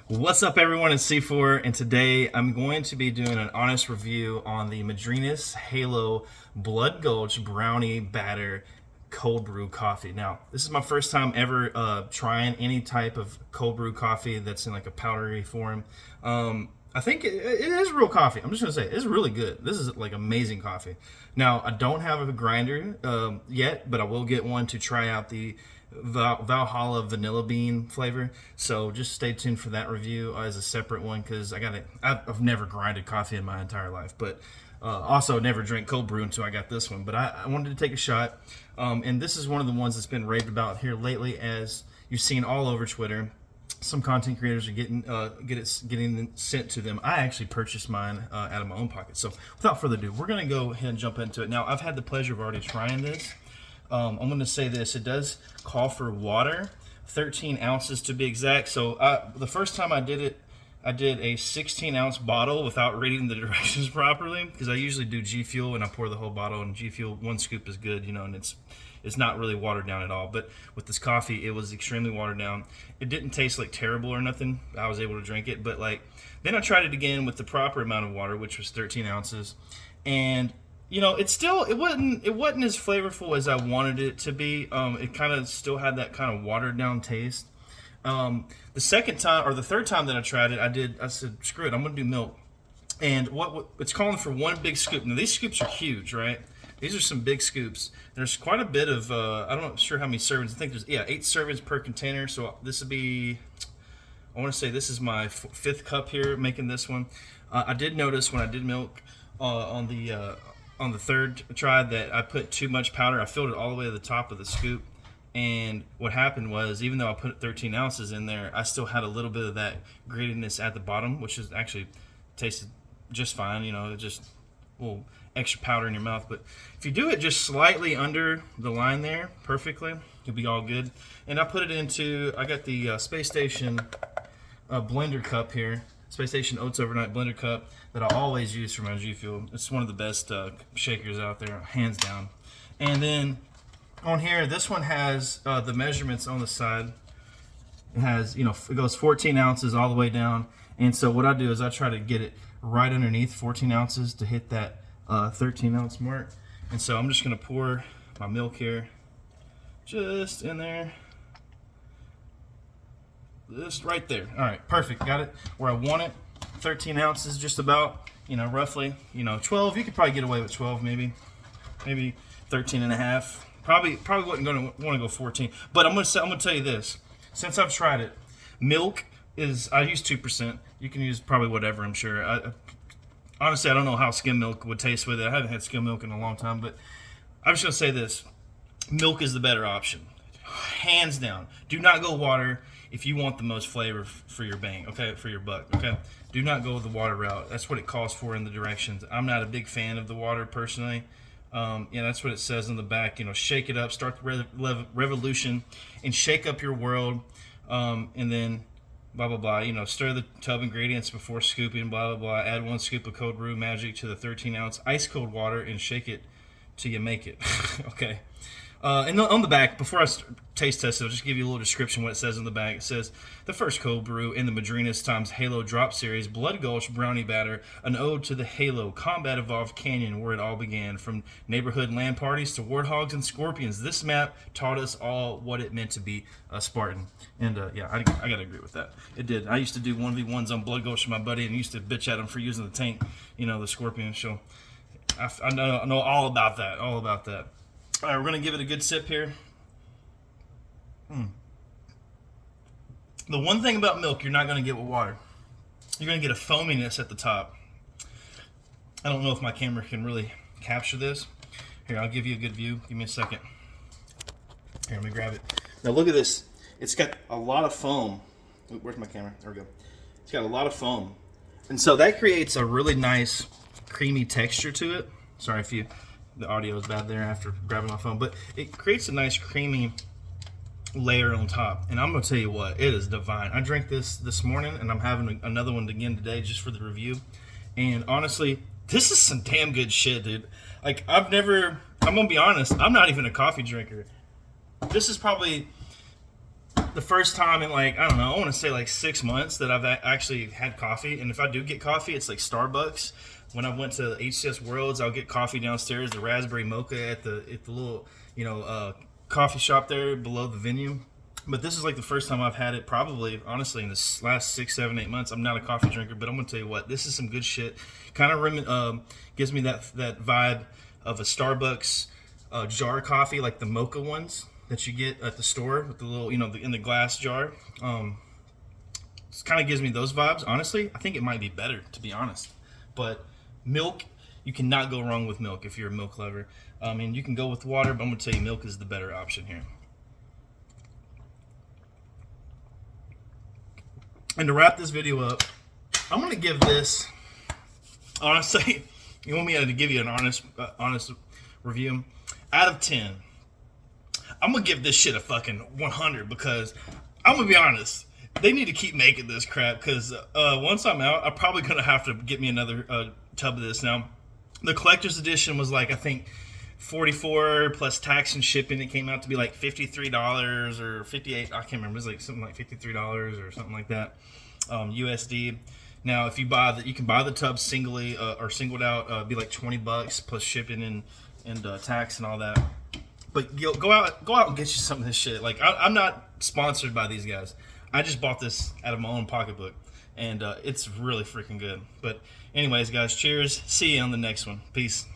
What's up, everyone? It's C4, and today I'm going to be doing an honest review on the Madrinas Halo Blood Gulch Brownie Batter Cold Brew Coffee. Now, this is my first time ever trying any type of cold brew coffee that's in like a powdery form. I think it is real coffee. I'm just gonna say it's really good. This is like amazing coffee. Now, I don't have a grinder yet, but I will get one to try out the Valhalla vanilla bean flavor. So just stay tuned for that review as a separate one, because I've never grinded coffee in my entire life, but also never drank cold brew until I got this one. But I wanted to take a shot, and this is one of the ones that's been raved about here lately, as you've seen all over Twitter. Some content creators are getting sent to them. I actually purchased mine out of my own pocket. So without further ado, we're going to go ahead and jump into it. Now, I've had the pleasure of already trying this. I'm going to say this. It does call for water, 13 ounces to be exact. So the first time I did it, I did a 16-ounce bottle without reading the directions properly, because I usually do G Fuel and I pour the whole bottle, and G Fuel, one scoop is good, and it's not really watered down at all. But with this coffee, it was extremely watered down. It didn't taste like terrible or nothing. I was able to drink it, but then I tried it again with the proper amount of water, which was 13 ounces, and it wasn't as flavorful as I wanted it to be. It kind of still had that kind of watered down taste. The second time, or the third time that I tried it, I said, screw it, I'm gonna do milk. And what it's calling for one big scoop. Now these scoops are huge, right? These are some big scoops. There's quite a bit of, I'm not sure how many servings. I think there's 8 servings per container. So this would be, I want to say this is my 5th cup here making this one. I did notice when I did milk on the third try that I put too much powder. I filled it all the way to the top of the scoop. And what happened was, even though I put 13 ounces in there, I still had a little bit of that grittiness at the bottom, which is actually tasted just fine. Just a little extra powder in your mouth. But if you do it just slightly under the line there, perfectly, you'll be all good. And I put it into, I got the Space Station blender cup here. Space Station Oats Overnight blender cup that I always use for my G Fuel. It's one of the best shakers out there, hands down. And then on here, this one has the measurements on the side. It has, it goes 14 ounces all the way down. And so what I do is I try to get it right underneath 14 ounces to hit that 13 ounce mark. And so I'm just gonna pour my milk here, just in there. Just right there. All right, perfect. Got it where I want it. 13 ounces, just about. Roughly. 12. You could probably get away with 12, maybe 13 and a half. Probably wasn't going to want to go 14. But I'm gonna tell you this. Since I've tried it, milk is, I use 2%. You can use probably whatever. I'm sure. Honestly, I don't know how skim milk would taste with it. I haven't had skim milk in a long time, but I'm just gonna say this: milk is the better option, hands down. Do not go water if you want the most flavor for your bang, okay, for your buck, okay? Do not go the water route. That's what it calls for in the directions. I'm not a big fan of the water personally. That's what it says on the back. Shake it up, start the revolution, and shake up your world, and then blah blah blah. Stir the tub ingredients before scooping. Blah blah blah. Add 1 scoop of cold brew magic to the 13-ounce ice cold water and shake it till you make it. Okay. And on the back, before I taste test it, I'll just give you a little description of what it says on the back. It says, the first cold brew in the Madrinas times Halo Drop Series, Blood Gulch Brownie Batter, an ode to the Halo Combat Evolved Canyon where it all began. From neighborhood land parties to warthogs and scorpions, this map taught us all what it meant to be a Spartan. And I got to agree with that. It did. I used to do 1v1s on Blood Gulch with my buddy and used to bitch at him for using the tank, the scorpion. So I know all about that, all about that. All right, we're going to give it a good sip here. The one thing about milk you're not going to get with water, you're going to get a foaminess at the top. I don't know if my camera can really capture this. Here, I'll give you a good view. Give me a second. Here, let me grab it. Now look at this. It's got a lot of foam. Where's my camera? There we go. It's got a lot of foam. And so that creates a really nice creamy texture to it. Sorry if the audio is bad there after grabbing my phone, but it creates a nice creamy layer on top. And I'm gonna tell you what, it is divine. I drank this morning, and I'm having another one again today just for the review. And honestly, this is some damn good shit, dude. I'm gonna be honest, I'm not even a coffee drinker. This is probably the first time in like, I don't know, I want to say like 6 months that I've actually had coffee. And if I do get coffee, it's like Starbucks. When I went to HCS Worlds, I'll get coffee downstairs, the raspberry mocha at the little, coffee shop there below the venue. But this is like the first time I've had it, probably, honestly, in this last 6, 7, 8 months. I'm not a coffee drinker, but I'm going to tell you what, this is some good shit. Kind of gives me that vibe of a Starbucks jar coffee, like the mocha ones that you get at the store with the little, in the glass jar. It kind of gives me those vibes. Honestly, I think it might be better, to be honest. But milk, you cannot go wrong with milk if you're a milk lover. And you can go with water, but I'm going to tell you milk is the better option here. And to wrap this video up, I'm going to give this, honestly, you want me to give you an honest review? Out of 10, I'm going to give this shit a fucking 100 because I'm going to be honest. They need to keep making this crap because once I'm out, I'm probably going to have to get me another tub of this. Now, the collector's edition was like, I think, $44 plus tax and shipping. It came out to be like $53 or $58. I can't remember. It was like something like $53 or something like that, USD. Now, if you buy you can buy the tub singly or singled out. It'd be like $20 plus shipping and tax and all that. But go out and get you some of this shit. Like I'm not sponsored by these guys. I just bought this out of my own pocketbook, and it's really freaking good. But anyways, guys, cheers. See you on the next one. Peace.